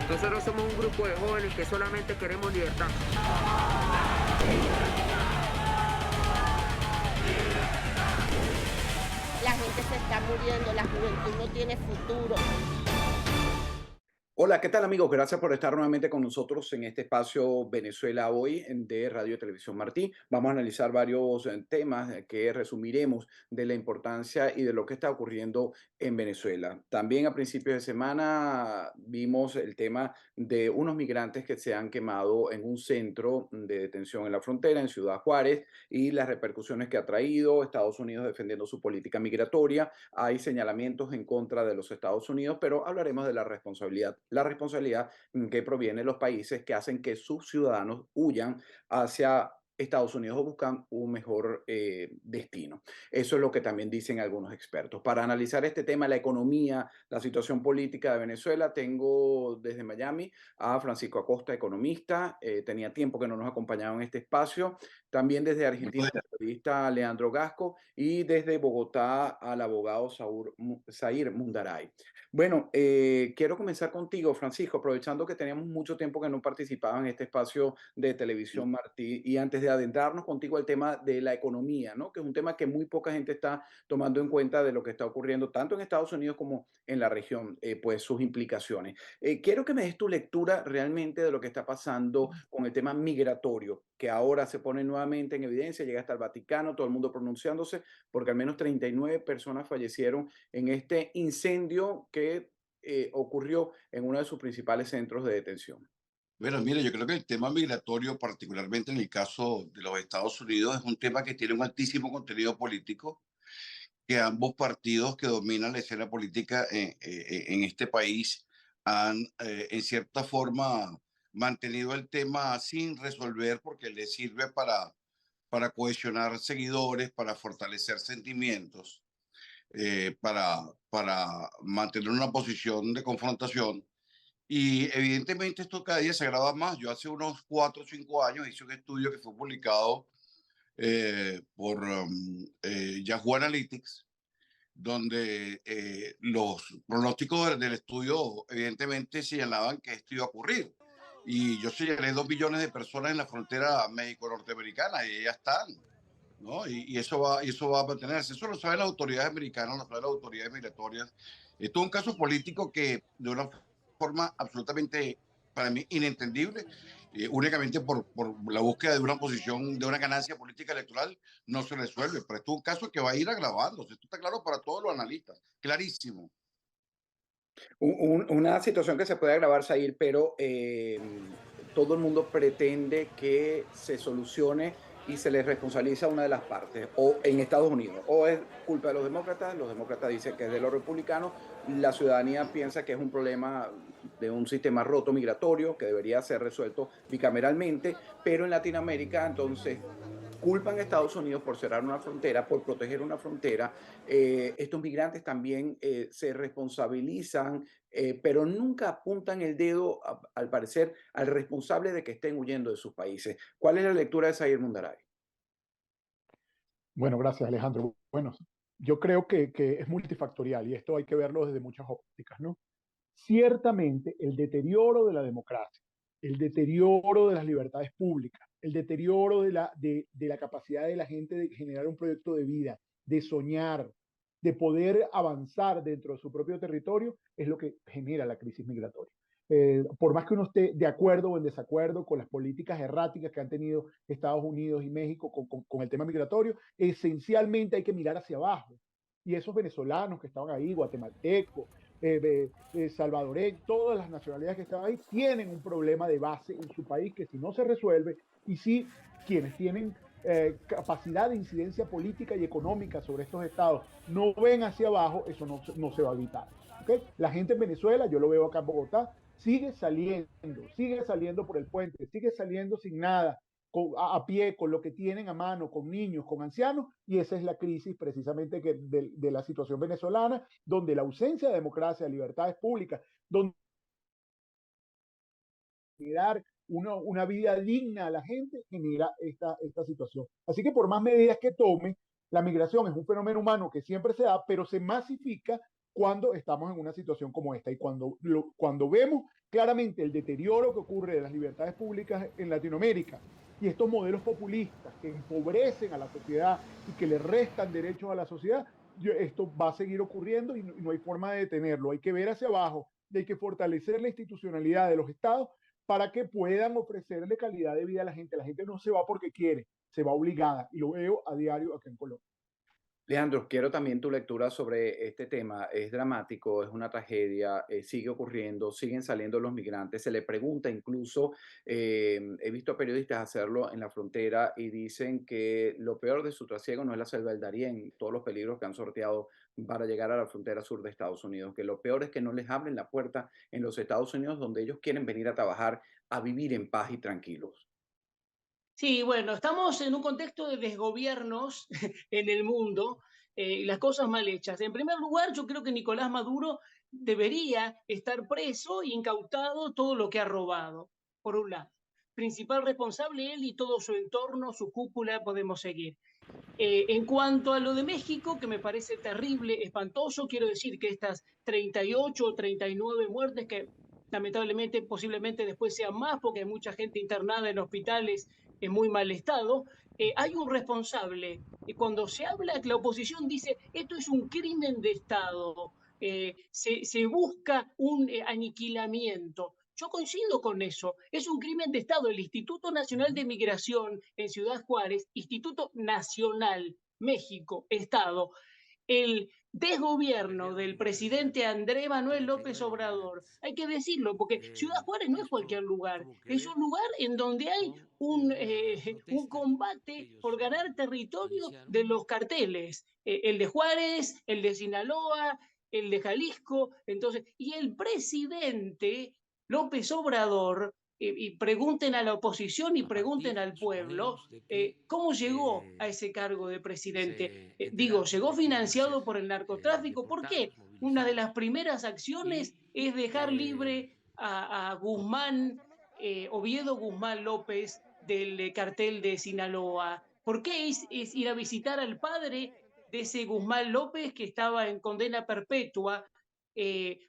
Nosotros somos un grupo de jóvenes que solamente queremos libertad. La gente se está muriendo, la juventud no tiene futuro. Hola, ¿qué tal amigos? Gracias por estar nuevamente con nosotros en este espacio Venezuela Hoy de Radio y Televisión Martí. Vamos a analizar varios temas que resumiremos de la importancia y de lo que está ocurriendo en Venezuela. También a principios de semana vimos el tema de unos migrantes que se han quemado en un centro de detención en la frontera, en Ciudad Juárez, y las repercusiones que ha traído Estados Unidos defendiendo su política migratoria. Hay señalamientos en contra de los Estados Unidos, pero hablaremos de la responsabilidad que proviene de los países que hacen que sus ciudadanos huyan hacia Estados Unidos o buscan un mejor destino. Eso es lo que también dicen algunos expertos. Para analizar este tema, la economía, la situación política de Venezuela, tengo desde Miami a Francisco Acosta, economista. Tenía tiempo que no nos acompañaba en este espacio. También desde Argentina, el periodista Leandro Gasco, y desde Bogotá al abogado Zair Mundaray. Bueno, quiero comenzar contigo, Francisco, aprovechando que teníamos mucho tiempo que no participaba en este espacio de televisión, Martí, y antes de adentrarnos contigo al tema de la economía, ¿no? Que es un tema que muy poca gente está tomando en cuenta de lo que está ocurriendo tanto en Estados Unidos como en la región, pues sus implicaciones. Quiero que me des tu lectura realmente de lo que está pasando con el tema migratorio, que ahora se pone nuevamente en evidencia, llega hasta el Vaticano, todo el mundo pronunciándose, porque al menos 39 personas fallecieron en este incendio que ocurrió en uno de sus principales centros de detención. Bueno, mire, yo creo que el tema migratorio, particularmente en el caso de los Estados Unidos, es un tema que tiene un altísimo contenido político, que ambos partidos que dominan la escena política en este país han, en cierta forma, mantenido el tema sin resolver porque les sirve para cohesionar seguidores, para fortalecer sentimientos, para mantener una posición de confrontación. Y evidentemente esto cada día se agrava más. Yo hace unos 4 o 5 años hice un estudio que fue publicado por Yahoo Analytics, donde los pronósticos del estudio evidentemente señalaban que esto iba a ocurrir. Y yo señalé 2 millones de personas en la frontera México-norteamericana y ellas están, ¿no? Y eso va a mantenerse. Eso lo saben las autoridades americanas, lo saben las autoridades migratorias. Esto es un caso político que de una forma absolutamente, para mí, inentendible, únicamente por la búsqueda de una posición, de una ganancia política electoral, no se resuelve. Pero esto es un caso que va a ir agravándose. Esto está claro para todos los analistas, clarísimo. Una situación que se puede agravar, Sair, pero todo el mundo pretende que se solucione y se les responsabiliza a una de las partes, o en Estados Unidos, o es culpa de los demócratas dicen que es de los republicanos, la ciudadanía piensa que es un problema de un sistema roto migratorio que debería ser resuelto bicameralmente, pero en Latinoamérica entonces culpan a Estados Unidos por cerrar una frontera, por proteger una frontera. Estos migrantes también se responsabilizan, pero nunca apuntan el dedo, al parecer, al responsable de que estén huyendo de sus países. ¿Cuál es la lectura de Zair Mundaray? Bueno, gracias Alejandro. Bueno, yo creo que es multifactorial y esto hay que verlo desde muchas ópticas, ¿no? Ciertamente el deterioro de la democracia, el deterioro de las libertades públicas, el deterioro de la capacidad de la gente de generar un proyecto de vida, de soñar, de poder avanzar dentro de su propio territorio, es lo que genera la crisis migratoria. Por más que uno esté de acuerdo o en desacuerdo con las políticas erráticas que han tenido Estados Unidos y México con el tema migratorio, esencialmente hay que mirar hacia abajo. Y esos venezolanos que estaban ahí, guatemaltecos, salvadoreños, todas las nacionalidades que estaban ahí, tienen un problema de base en su país que si no se resuelve, y si quienes tienen capacidad de incidencia política y económica sobre estos estados no ven hacia abajo, eso no se va a evitar. ¿Okay? La gente en Venezuela, yo lo veo acá en Bogotá, sigue saliendo por el puente, sigue saliendo sin nada, a pie, con lo que tienen a mano, con niños, con ancianos, y esa es la crisis precisamente de la situación venezolana, donde la ausencia de democracia, de libertades públicas, donde dar una vida digna a la gente genera esta situación. Así que por más medidas que tome, la migración es un fenómeno humano que siempre se da, pero se masifica cuando estamos en una situación como esta. Y cuando vemos claramente el deterioro que ocurre de las libertades públicas en Latinoamérica y estos modelos populistas que empobrecen a la sociedad y que le restan derechos a la sociedad, esto va a seguir ocurriendo y no hay forma de detenerlo. Hay que ver hacia abajo y hay que fortalecer la institucionalidad de los estados para que puedan ofrecerle calidad de vida a la gente. La gente no se va porque quiere, se va obligada, y lo veo a diario acá en Colombia. Leandro, quiero también tu lectura sobre este tema. Es dramático, es una tragedia, sigue ocurriendo, siguen saliendo los migrantes. Se le pregunta incluso, he visto a periodistas hacerlo en la frontera y dicen que lo peor de su trasiego no es la selva del Darién, todos los peligros que han sorteado para llegar a la frontera sur de Estados Unidos, que lo peor es que no les abren la puerta en los Estados Unidos donde ellos quieren venir a trabajar, a vivir en paz y tranquilos. Sí, bueno, estamos en un contexto de desgobiernos en el mundo y las cosas mal hechas. En primer lugar, yo creo que Nicolás Maduro debería estar preso y incautado todo lo que ha robado, por un lado. Principal responsable él y todo su entorno, su cúpula, podemos seguir. En cuanto a lo de México, que me parece terrible, espantoso, quiero decir que estas 38 o 39 muertes, que lamentablemente posiblemente después sean más, porque hay mucha gente internada en hospitales en muy mal estado, hay un responsable. Y cuando se habla, la oposición dice, esto es un crimen de Estado, se busca un aniquilamiento. Yo coincido con eso. Es un crimen de Estado. El Instituto Nacional de Migración en Ciudad Juárez, Instituto Nacional, México, Estado, el desgobierno del presidente Andrés Manuel López Obrador, hay que decirlo, porque Ciudad Juárez no es cualquier lugar, es un lugar en donde hay un combate por ganar territorio de los carteles, el de Juárez, el de Sinaloa, el de Jalisco, entonces, y el presidente López Obrador, y pregunten a la oposición y pregunten al pueblo, ¿cómo llegó a ese cargo de presidente? Digo, llegó financiado por el narcotráfico. ¿Por qué? Una de las primeras acciones es dejar libre a Guzmán, Oviedo Guzmán López, del cartel de Sinaloa. ¿Por qué es ir a visitar al padre de ese Guzmán López que estaba en condena perpetua?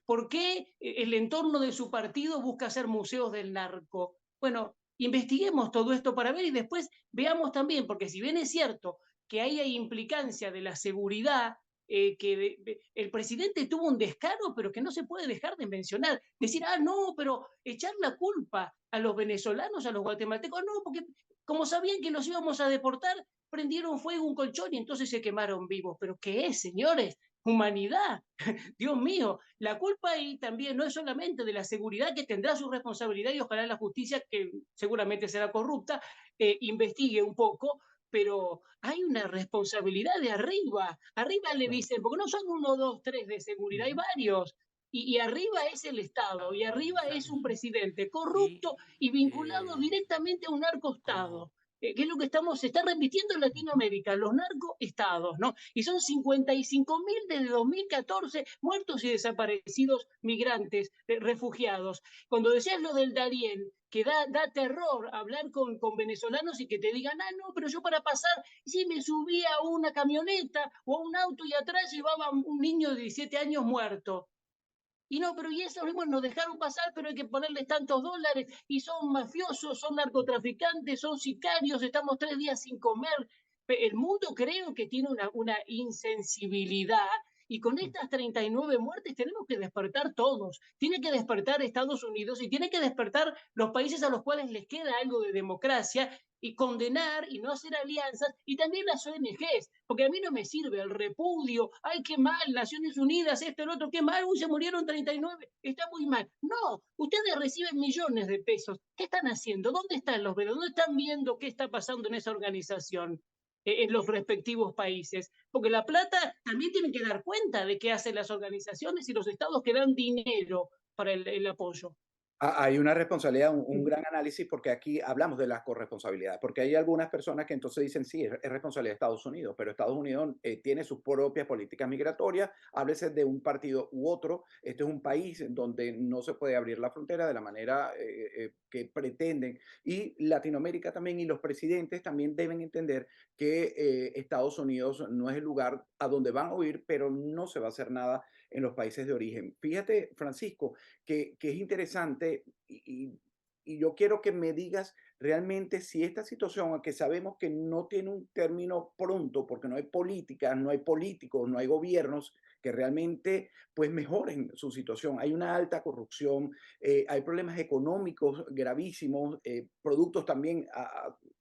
¿Por qué el entorno de su partido busca hacer museos del narco? Bueno, investiguemos todo esto para ver y después veamos también, porque si bien es cierto que ahí hay implicancia de la seguridad, el presidente tuvo un descaro, pero que no se puede dejar de mencionar. Decir, no, pero echar la culpa a los venezolanos, a los guatemaltecos, no, porque como sabían que los íbamos a deportar, prendieron fuego un colchón y entonces se quemaron vivos. ¿Pero qué es, señores? Humanidad. Dios mío, la culpa ahí también no es solamente de la seguridad, que tendrá su responsabilidad y ojalá la justicia, que seguramente será corrupta, investigue un poco, pero hay una responsabilidad de arriba. Arriba le dicen, porque no son uno, dos, tres de seguridad, hay varios. Y arriba es el Estado, y arriba es un presidente corrupto y vinculado directamente a un narcoestado. Que es lo que se está repitiendo en Latinoamérica, los narcoestados, ¿no? Y son 55.000 desde 2014 muertos y desaparecidos migrantes, refugiados. Cuando decías lo del Darién, que da terror hablar con venezolanos y que te digan, no, pero yo para pasar, sí me subía a una camioneta o a un auto y atrás llevaba un niño de 17 años muerto. Y no, pero y eso, bueno, nos dejaron pasar, pero hay que ponerles tantos dólares, y son mafiosos, son narcotraficantes, son sicarios, estamos 3 días sin comer. El mundo creo que tiene una insensibilidad, y con estas 39 muertes tenemos que despertar todos. Tiene que despertar Estados Unidos y tiene que despertar los países a los cuales les queda algo de democracia, y condenar y no hacer alianzas, y también las ONGs, porque a mí no me sirve el repudio, ay, qué mal, Naciones Unidas, esto, el otro, qué mal, uy, se murieron 39, está muy mal. No, ustedes reciben millones de pesos, ¿qué están haciendo? ¿Dónde están los veros? ¿Dónde están viendo qué está pasando en esa organización? En los respectivos países, porque la plata también tiene que dar cuenta de qué hacen las organizaciones y los estados que dan dinero para el apoyo. Hay una responsabilidad, un gran análisis, porque aquí hablamos de la corresponsabilidad, porque hay algunas personas que entonces dicen, sí, es responsabilidad de Estados Unidos, pero Estados Unidos tiene sus propias políticas migratorias, háblese de un partido u otro, este es un país en donde no se puede abrir la frontera de la manera que pretenden, y Latinoamérica también, y los presidentes también deben entender que Estados Unidos no es el lugar a donde van a huir, pero no se va a hacer nada en los países de origen. Fíjate, Francisco, que es interesante y yo quiero que me digas realmente si esta situación, aunque sabemos que no tiene un término pronto, porque no hay políticas, no hay políticos, no hay gobiernos que realmente pues mejoren su situación. Hay una alta corrupción, hay problemas económicos gravísimos, productos también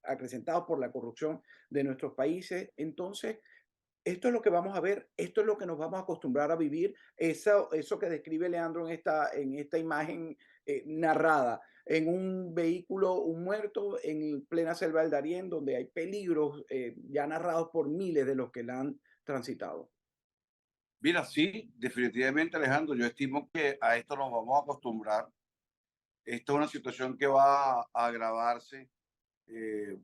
acrecentados por la corrupción de nuestros países. Entonces, esto es lo que vamos a ver, esto es lo que nos vamos a acostumbrar a vivir, eso que describe Leandro en esta imagen narrada, en un vehículo, un muerto en plena selva del Darién, donde hay peligros ya narrados por miles de los que la han transitado. Mira, sí, definitivamente, Alejandro, yo estimo que a esto nos vamos a acostumbrar. Esta es una situación que va a agravarse. Eh,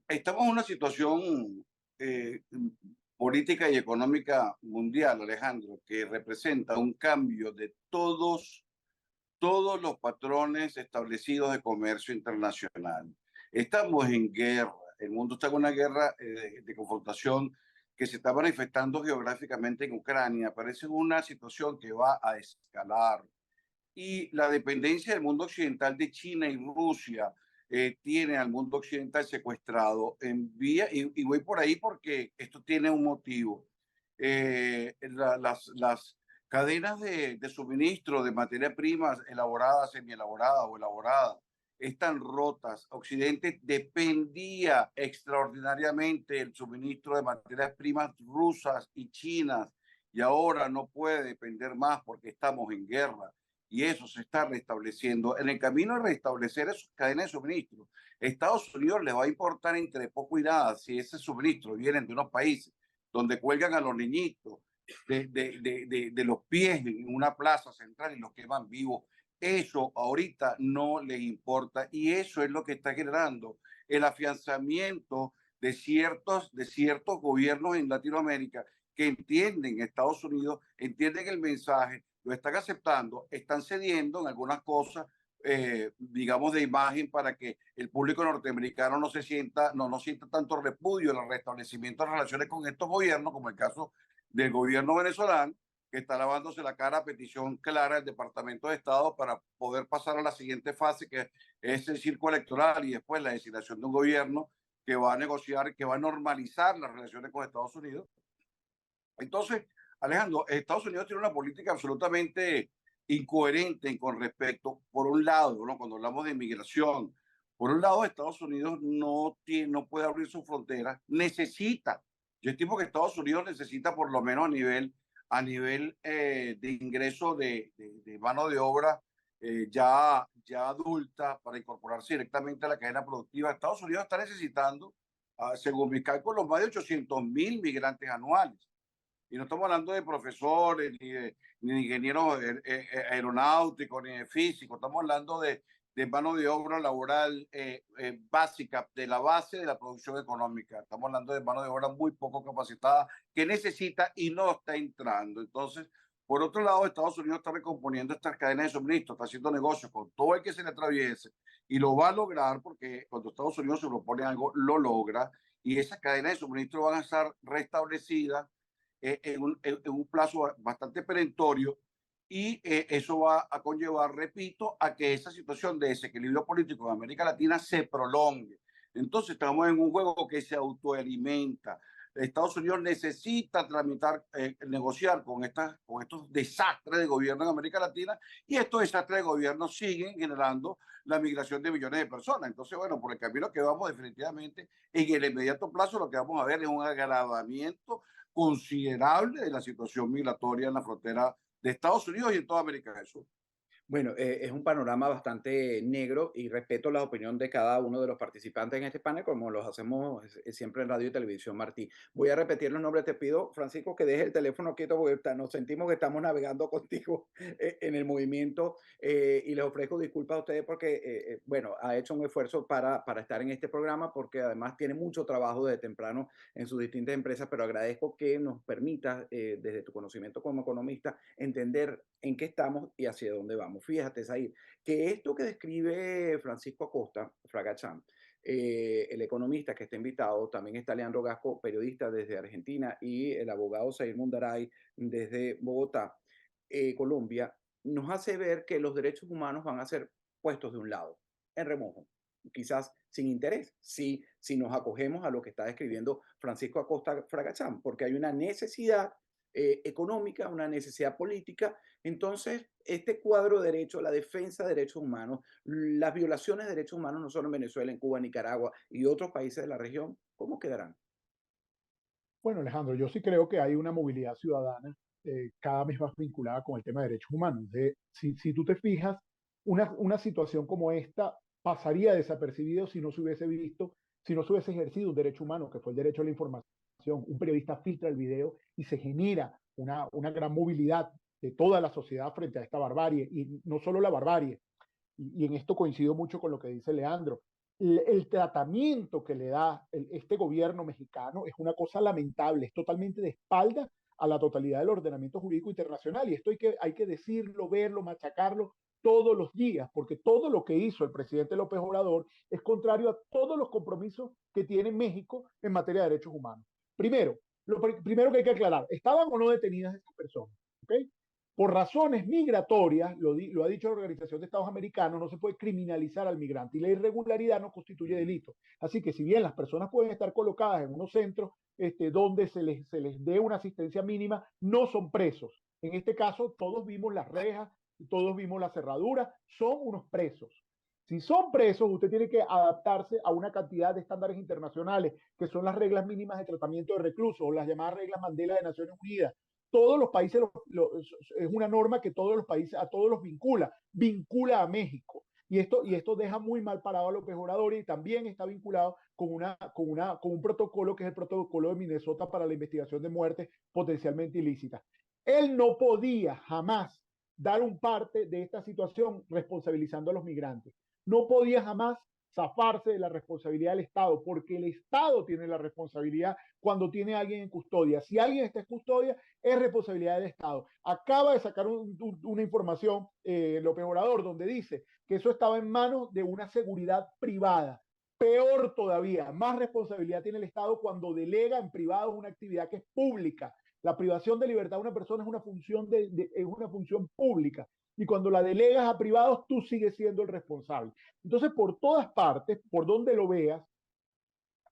Estamos en una situación política y económica mundial, Alejandro, que representa un cambio de todos los patrones establecidos de comercio internacional. Estamos en guerra, el mundo está en una guerra de confrontación que se está manifestando geográficamente en Ucrania. Parece una situación que va a escalar y la dependencia del mundo occidental de China y Rusia tiene al mundo occidental secuestrado en vía, y voy por ahí porque esto tiene un motivo. Las cadenas de suministro de materias primas elaboradas, semielaboradas o elaboradas están rotas. Occidente dependía extraordinariamente del suministro de materias primas rusas y chinas y ahora no puede depender más porque estamos en guerra y eso se está restableciendo. En el camino de restablecer esas cadenas de suministro, Estados Unidos les va a importar entre poco y nada si ese suministro viene de unos países donde cuelgan a los niñitos de los pies en una plaza central y los queman vivos. Eso ahorita no les importa y eso es lo que está generando el afianzamiento de ciertos gobiernos en Latinoamérica que entienden Estados Unidos, entienden el mensaje, lo están aceptando, están cediendo en algunas cosas, digamos, de imagen para que el público norteamericano no sienta tanto repudio en el restablecimiento de relaciones con estos gobiernos, como el caso del gobierno venezolano, que está lavándose la cara a petición clara del Departamento de Estado para poder pasar a la siguiente fase, que es el circo electoral y después la designación de un gobierno que va a negociar, que va a normalizar las relaciones con Estados Unidos. Entonces, Alejandro, Estados Unidos tiene una política absolutamente incoherente con respecto, por un lado, ¿no? Cuando hablamos de inmigración, por un lado, Estados Unidos no puede abrir sus fronteras, yo estimo que Estados Unidos necesita por lo menos a nivel de ingreso de mano de obra ya adulta para incorporarse directamente a la cadena productiva. Estados Unidos está necesitando, según mis cálculos, más de 800.000 migrantes anuales. Y no estamos hablando de profesores, ni de ingenieros aeronáuticos, ni de físicos. Estamos hablando de mano de obra laboral básica, de la base de la producción económica. Estamos hablando de mano de obra muy poco capacitada que necesita y no está entrando. Entonces, por otro lado, Estados Unidos está recomponiendo estas cadenas de suministro, está haciendo negocios con todo el que se le atraviese y lo va a lograr porque cuando Estados Unidos se propone algo, lo logra y esas cadenas de suministro van a estar restablecidas en un plazo bastante perentorio y eso va a conllevar, repito, a que esa situación de desequilibrio político en América Latina se prolongue. Entonces estamos en un juego que se autoalimenta. Estados Unidos necesita negociar con estos desastres de gobierno en América Latina y estos desastres de gobierno siguen generando la migración de millones de personas. Entonces, bueno, por el camino que vamos definitivamente, en el inmediato plazo lo que vamos a ver es un agravamiento considerable de la situación migratoria en la frontera de Estados Unidos y en toda América del Sur. Bueno, es un panorama bastante negro y respeto la opinión de cada uno de los participantes en este panel, como los hacemos siempre en Radio y Televisión Martí. Voy a repetir los nombres. Te pido, Francisco, que deje el teléfono quieto porque nos sentimos que estamos navegando contigo en el movimiento y les ofrezco disculpas a ustedes porque, bueno, ha hecho un esfuerzo para estar en este programa porque además tiene mucho trabajo desde temprano en sus distintas empresas, pero agradezco que nos permitas, desde tu conocimiento como economista, entender en qué estamos y hacia dónde vamos. Fíjate, Said, que esto que describe Francisco Acosta, Fragachán, el economista que está invitado, también está Leandro Gasco, periodista desde Argentina, y el abogado Said Mundaray desde Bogotá, Colombia, nos hace ver que los derechos humanos van a ser puestos de un lado, en remojo, quizás sin interés, si nos acogemos a lo que está describiendo Francisco Acosta Fragachán, porque hay una necesidad económica, una necesidad política. Entonces, este cuadro de derechos, la defensa de derechos humanos, las violaciones de derechos humanos, no solo en Venezuela, en Cuba, Nicaragua y otros países de la región, ¿cómo quedarán? Bueno, Alejandro, yo sí creo que hay una movilidad ciudadana cada vez más vinculada con el tema de derechos humanos. Si tú te fijas, una situación como esta pasaría desapercibido si no se hubiese visto, si no se hubiese ejercido un derecho humano, que fue el derecho a la información. Un periodista filtra el video y se genera una gran movilidad de toda la sociedad frente a esta barbarie, y no solo la barbarie, y en esto coincido mucho con lo que dice Leandro. El tratamiento que le da este gobierno mexicano es una cosa lamentable, es totalmente de espalda a la totalidad del ordenamiento jurídico internacional, y esto hay que decirlo, verlo, machacarlo todos los días, porque todo lo que hizo el presidente López Obrador es contrario a todos los compromisos que tiene México en materia de derechos humanos. Primero, primero que hay que aclarar, ¿estaban o no detenidas estas personas? ¿Okay? Por razones migratorias, lo ha dicho la Organización de Estados Americanos, no se puede criminalizar al migrante y la irregularidad no constituye delito. Así que si bien las personas pueden estar colocadas en unos centros donde se les dé una asistencia mínima, no son presos. En este caso, todos vimos las rejas, todos vimos la cerradura, son unos presos. Si son presos, usted tiene que adaptarse a una cantidad de estándares internacionales, que son las reglas mínimas de tratamiento de reclusos, o las llamadas reglas Mandela de Naciones Unidas. Todos los países, es una norma que todos los países, a todos los vincula a México. Y esto deja muy mal parado a López Obrador, y también está vinculado con un protocolo que es el protocolo de Minnesota para la investigación de muertes potencialmente ilícitas. Él no podía jamás dar un parte de esta situación responsabilizando a los migrantes. No podía jamás zafarse de la responsabilidad del Estado, porque el Estado tiene la responsabilidad cuando tiene a alguien en custodia. Si alguien está en custodia, es responsabilidad del Estado. Acaba de sacar una información, López Obrador, donde dice que eso estaba en manos de una seguridad privada. Peor todavía, más responsabilidad tiene el Estado cuando delega en privado una actividad que es pública. La privación de libertad de una persona es una función pública. Y cuando la delegas a privados, tú sigues siendo el responsable. Entonces, por todas partes, por donde lo veas,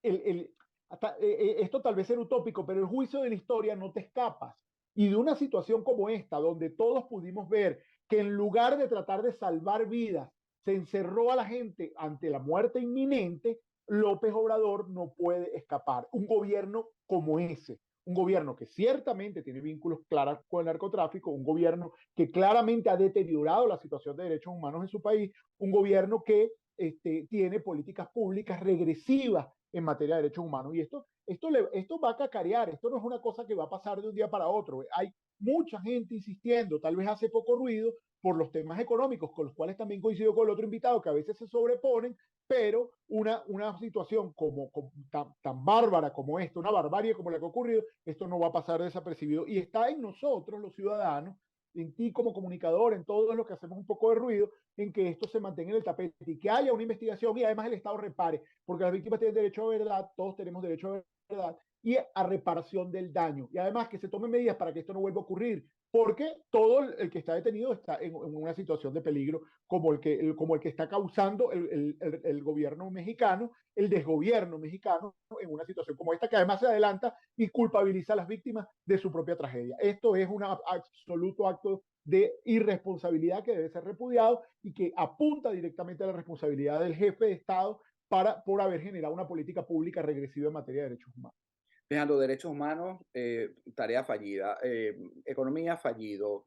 esto tal vez era utópico, pero el juicio de la historia no te escapas. Y de una situación como esta, donde todos pudimos ver que en lugar de tratar de salvar vidas, se encerró a la gente ante la muerte inminente, López Obrador no puede escapar. Un gobierno como ese, un gobierno que ciertamente tiene vínculos claros con el narcotráfico, un gobierno que claramente ha deteriorado la situación de derechos humanos en su país, un gobierno que tiene políticas públicas regresivas en materia de derechos humanos. Y esto va a cacarear, esto no es una cosa que va a pasar de un día para otro. Hay mucha gente insistiendo, tal vez hace poco ruido por los temas económicos, con los cuales también coincido con el otro invitado, que a veces se sobreponen, pero una situación tan bárbara como esta, una barbarie como la que ha ocurrido, esto no va a pasar desapercibido. Y está en nosotros, los ciudadanos, en ti como comunicador, en todos los que hacemos un poco de ruido, en que esto se mantenga en el tapete y que haya una investigación y además el Estado repare, porque las víctimas tienen derecho a verdad, todos tenemos derecho a verdad y a reparación del daño. Y además que se tomen medidas para que esto no vuelva a ocurrir, porque todo el que está detenido está en una situación de peligro como el que está causando el gobierno mexicano, el desgobierno mexicano, en una situación como esta, que además se adelanta y culpabiliza a las víctimas de su propia tragedia. Esto es un absoluto acto de irresponsabilidad que debe ser repudiado y que apunta directamente a la responsabilidad del jefe de Estado por haber generado una política pública regresiva en materia de derechos humanos. Fijando derechos humanos, tarea fallida, economía fallido,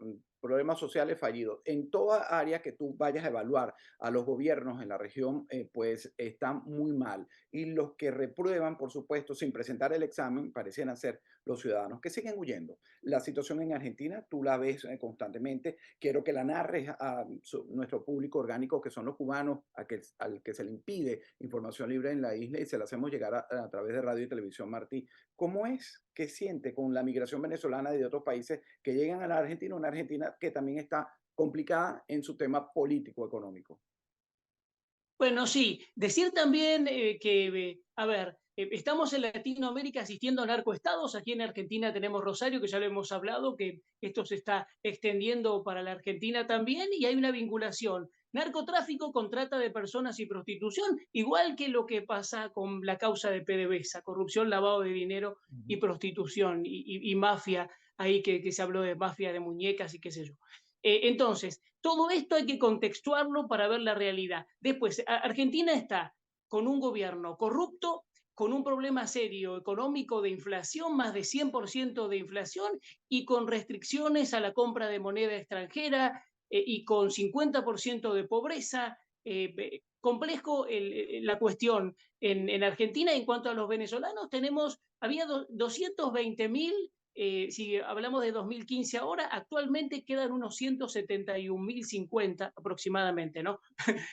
problemas sociales fallidos. En toda área que tú vayas a evaluar a los gobiernos en la región, pues están muy mal. Y los que reprueban, por supuesto, sin presentar el examen, parecen ser los ciudadanos que siguen huyendo. La situación en Argentina, tú la ves constantemente. Quiero que la narres a nuestro público orgánico, que son los cubanos, al que se le impide información libre en la isla y se la hacemos llegar a través de radio y televisión, Martí. ¿Cómo es que siente con la migración venezolana de otros países que llegan a la Argentina, una Argentina que también está complicada en su tema político-económico? Bueno, sí, decir también a ver, estamos en Latinoamérica asistiendo a narcoestados. Aquí en Argentina tenemos Rosario, que ya lo hemos hablado, que esto se está extendiendo para la Argentina también, y hay una vinculación. Narcotráfico con trata de personas y prostitución, igual que lo que pasa con la causa de PDVSA, corrupción, lavado de dinero y prostitución, y mafia, ahí que se habló de mafia de muñecas y qué sé yo. Entonces, todo esto hay que contextuarlo para ver la realidad. Después, Argentina está con un gobierno corrupto, con un problema serio económico de inflación, más de 100% de inflación, y con restricciones a la compra de moneda extranjera, y con 50% de pobreza. Complejo la cuestión en Argentina. En cuanto a los venezolanos, había 220.000. Si hablamos de 2015 ahora, actualmente quedan unos 171.050 aproximadamente, ¿no?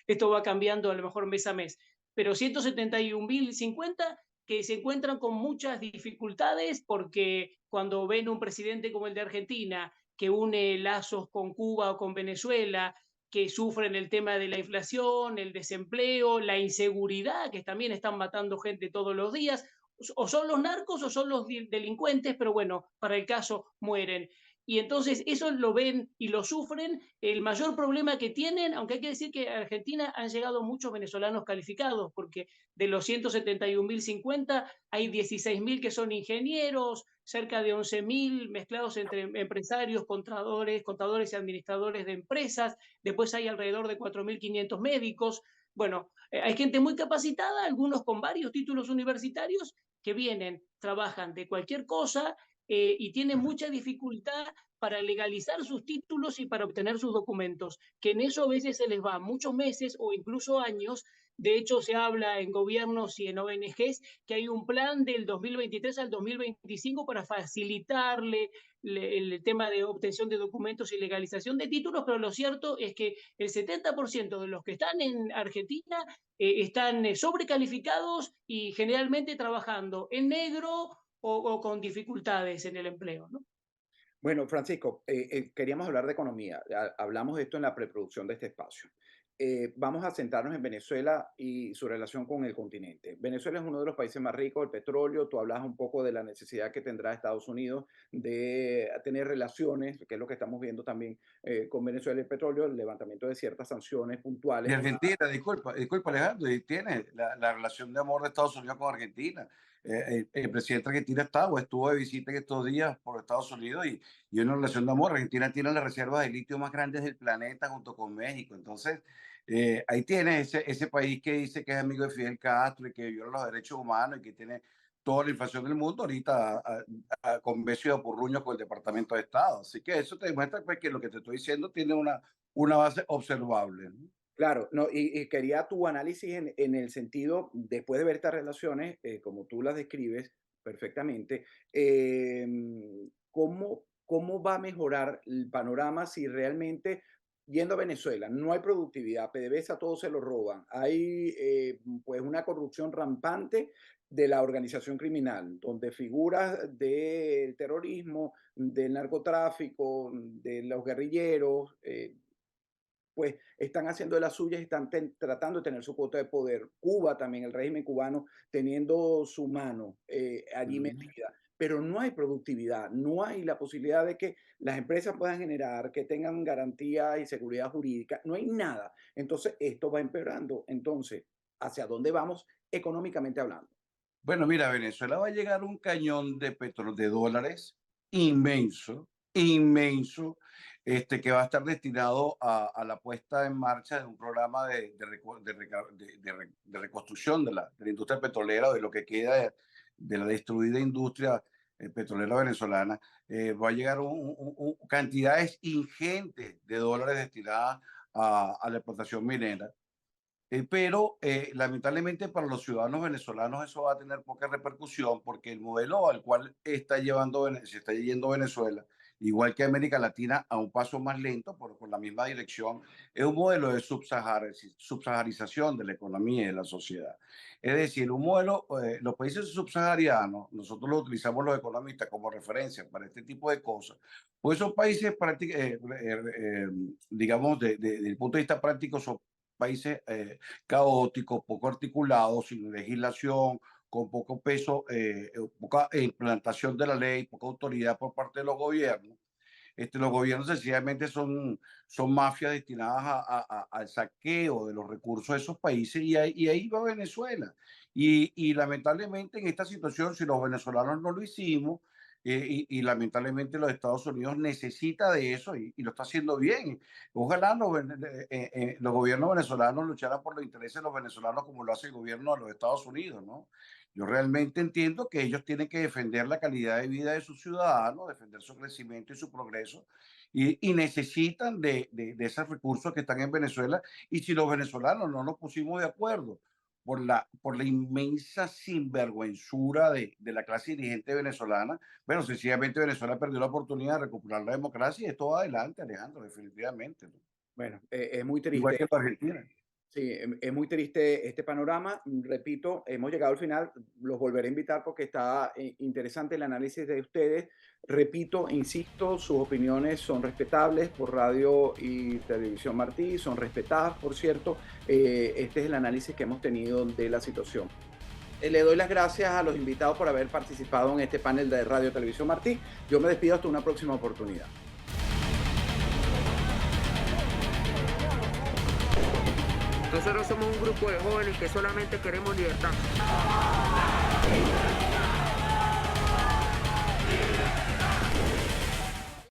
Esto va cambiando a lo mejor mes a mes, pero 171.050 que se encuentran con muchas dificultades porque cuando ven un presidente como el de Argentina, que une lazos con Cuba o con Venezuela, que sufren el tema de la inflación, el desempleo, la inseguridad, que también están matando gente todos los días, o son los narcos o son los delincuentes, pero bueno, para el caso mueren. Y entonces eso lo ven y lo sufren. El mayor problema que tienen, aunque hay que decir que a Argentina han llegado muchos venezolanos calificados, porque de los 171.050 hay 16.000 que son ingenieros, cerca de 11.000 mezclados entre empresarios, contadores y administradores de empresas. Después hay alrededor de 4.500 médicos. Bueno, hay gente muy capacitada, algunos con varios títulos universitarios, que vienen, trabajan de cualquier cosa, y tienen mucha dificultad para legalizar sus títulos y para obtener sus documentos, que en eso a veces se les va muchos meses o incluso años. De hecho, se habla en gobiernos y en ONGs que hay un plan del 2023 al 2025 para facilitarle el tema de obtención de documentos y legalización de títulos, pero lo cierto es que el 70% de los que están en Argentina están sobrecalificados y generalmente trabajando en negro o con dificultades en el empleo, ¿no? Bueno, Francisco, queríamos hablar de economía. Hablamos de esto en la preproducción de este espacio. Vamos a centrarnos en Venezuela y su relación con el continente. Venezuela es uno de los países más ricos del petróleo. Tú hablas un poco de la necesidad que tendrá Estados Unidos de tener relaciones, que es lo que estamos viendo también con Venezuela y el petróleo, el levantamiento de ciertas sanciones Y puntuales. Argentina, disculpa Alejandro, y tiene la relación de amor de Estados Unidos con Argentina. El presidente de Argentina estuvo de visita en estos días por Estados Unidos y una relación de amor. Argentina tiene las reservas de litio más grandes del planeta junto con México. Entonces, ahí tiene ese país que dice que es amigo de Fidel Castro y que viola los derechos humanos y que tiene toda la inflación del mundo ahorita con beso y apurruños con el Departamento de Estado. Así que eso te demuestra pues, que lo que te estoy diciendo tiene una base observable, ¿no? Claro, no, y quería tu análisis en el sentido, después de ver estas relaciones, como tú las describes perfectamente, ¿cómo va a mejorar el panorama si realmente, yendo a Venezuela, no hay productividad, PDVSA todo se lo roban, hay pues una corrupción rampante de la organización criminal, donde figuras del terrorismo, del narcotráfico, de los guerrilleros, pues están haciendo de las suyas, están tratando de tener su cuota de poder. Cuba también, el régimen cubano, teniendo su mano allí metida. Pero no hay productividad, no hay la posibilidad de que las empresas puedan generar, que tengan garantía y seguridad jurídica, no hay nada. Entonces, esto va empeorando. Entonces, ¿hacia dónde vamos económicamente hablando? Bueno, mira, a Venezuela va a llegar un cañón de dólares inmenso, inmenso, que va a estar destinado a la puesta en marcha de un programa de reconstrucción de la industria petrolera, de lo que queda de la destruida industria petrolera venezolana, va a llegar cantidades ingentes de dólares destinadas a la explotación minera. Pero lamentablemente para los ciudadanos venezolanos eso va a tener poca repercusión porque el modelo al cual se está yendo Venezuela, igual que América Latina, a un paso más lento, por la misma dirección, es un modelo de subsaharización de la economía y de la sociedad. Es decir, un modelo, los países subsaharianos, nosotros lo utilizamos los economistas como referencia para este tipo de cosas, pues son países, digamos, desde el punto de vista práctico, son países caóticos, poco articulados, sin legislación, con poco peso, poca implantación de la ley, poca autoridad por parte de los gobiernos. Los gobiernos sencillamente son mafias destinadas al saqueo de los recursos de esos países y ahí va Venezuela. Y lamentablemente en esta situación, si los venezolanos no lo hicimos, y lamentablemente los Estados Unidos necesita de eso y lo está haciendo bien. Ojalá los gobiernos venezolanos lucharan por los intereses de los venezolanos como lo hace el gobierno de los Estados Unidos, ¿no? Yo realmente entiendo que ellos tienen que defender la calidad de vida de sus ciudadanos, defender su crecimiento y su progreso, y necesitan de esos recursos que están en Venezuela. Y si los venezolanos no nos pusimos de acuerdo por la inmensa sinvergüenzura de la clase dirigente venezolana, bueno, sencillamente Venezuela perdió la oportunidad de recuperar la democracia y esto va adelante, Alejandro, definitivamente, ¿no? Bueno, es muy Igual triste. que la Argentina. Sí, es muy triste este panorama. Repito, hemos llegado al final. Los volveré a invitar porque está interesante el análisis de ustedes. Repito, insisto, sus opiniones son respetables por Radio y Televisión Martí, son respetadas, por cierto. Este es el análisis que hemos tenido de la situación. Le doy las gracias a los invitados por haber participado en este panel de Radio y Televisión Martí. Yo me despido hasta una próxima oportunidad. Nosotros somos un grupo de jóvenes que solamente queremos libertad.